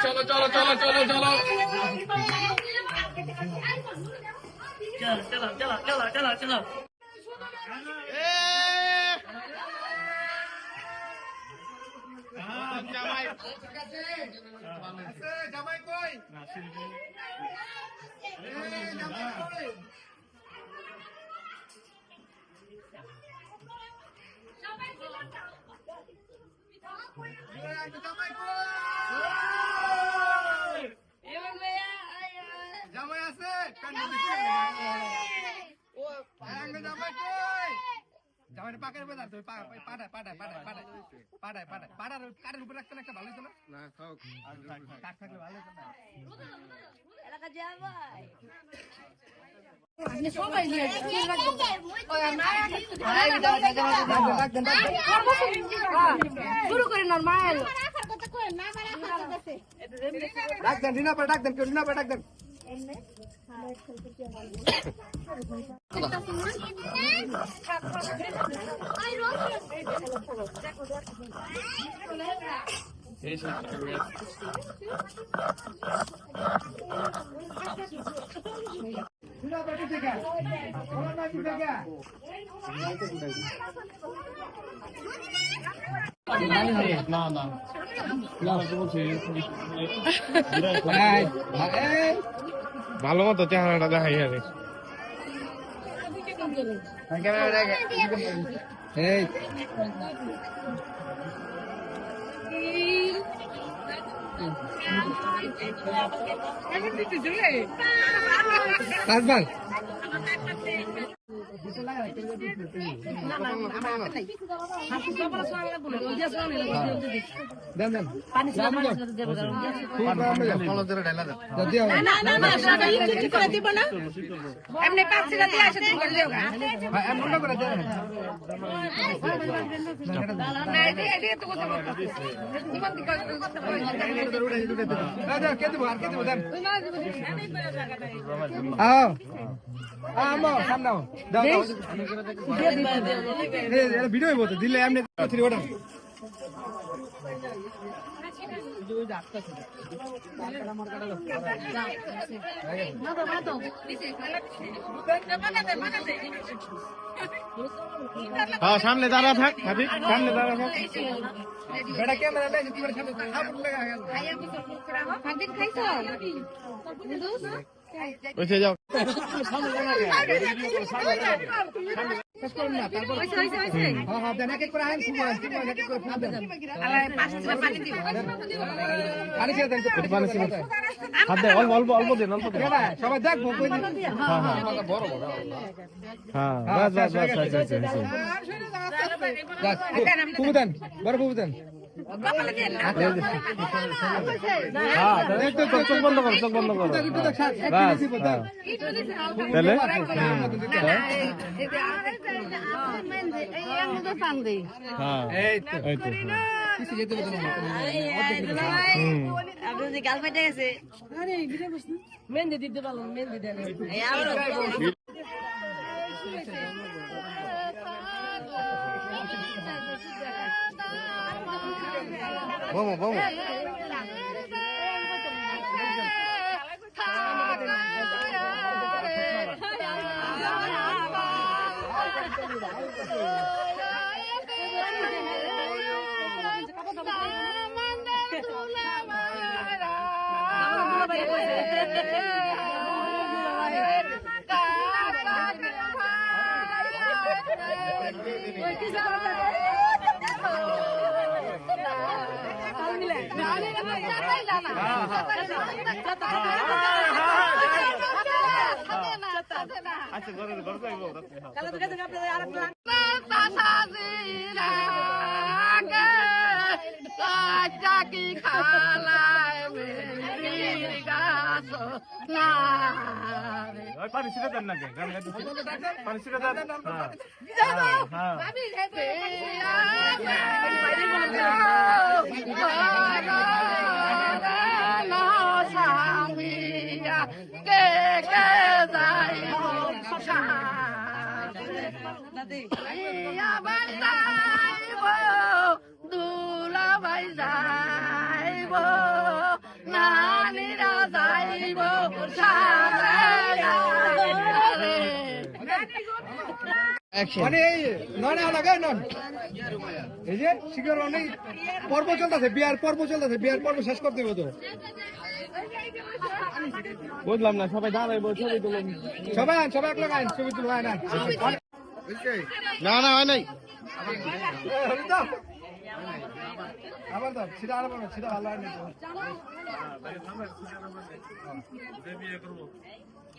চলো চলো চলো চলো চলো चलो चलो चलो चलो चलो জামাই কই জামাই আছে জামাই পাকের বাজার তুই পাড়ায় কাঠের উপরে রাখতে একটা ভালো হতো না কাঠ থাকলে ভালো হতো না এলাকা জামাই শুরু করে নরমাল ডাক দেন রিনা পরে ডাক দেন কেউ রিনা পরে ডাক দেন ভালো মতো চেহারাটা দেখাই আরে কাজবাল ভিডিও বলতো দিলে এমনি ওটা সামনে দাঁড়া থাক সামনে দাঁড়া থাক বেটা ক্যামেরা লেগে তোমার সামনে থাকুন লাগা গেল খাইছো ওইসে যাও সবাই দেখবো পুবুদান বড় পুবুদান চোখ বন্ধ করো চোখ বন্ধ করো তাহলে মেহেন্দি দিতে পারলাম মেহেন্দি দেন vamos vamos আচ্ছা ঘরে ঘরে যাইবো কাল তো কাছে আপনি আরেকটা কি খালায় মেরি গাছ না ওই পানি ছিটা দেন না গান গাইতে পানি ছিটা দেন হ্যাঁ ভাবি কে কে যাইব দুলা ভাই যাইব না প্রাণীরা যাইব সারে মানে এই নন লাগাই নন এই যে শিকার অনেক পর্ব চলতেছে বিয়ার পর্ব চলতেছে বিয়ার পর্ব শেষ করতে হবে তো বুঝলাম না সবাই দাঁড়াইবো ছবি তুলুন সবাই সবাই এক লাগাই ছবি তুলুন না না না হয় নাই আবার দাও সেটা আর বলো সেটা ভালো হয়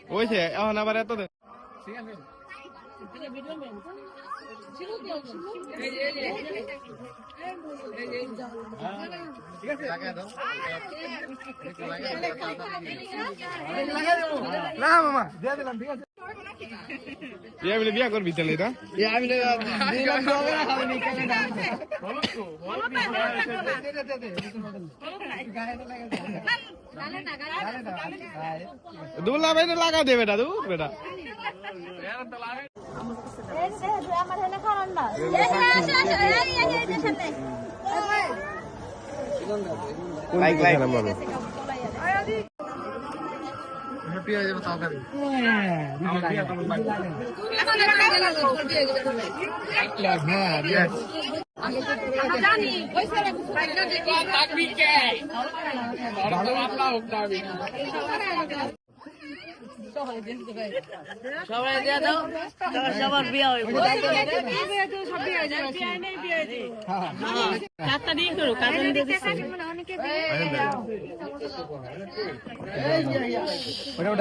ওইছে এখন আবার এত ঠিক আছে না মামা দিয়ে দিলাম ঠিক আছে বিয়া করবি তাহলে এটা দুলা বেটা লাগা দে বেটা দু বেটা লাইক লাইক সবাই দিয়ে দাও সবার বিয়ে হইব কাটটা দিয়ে করো কাটন দিয়ে দিছে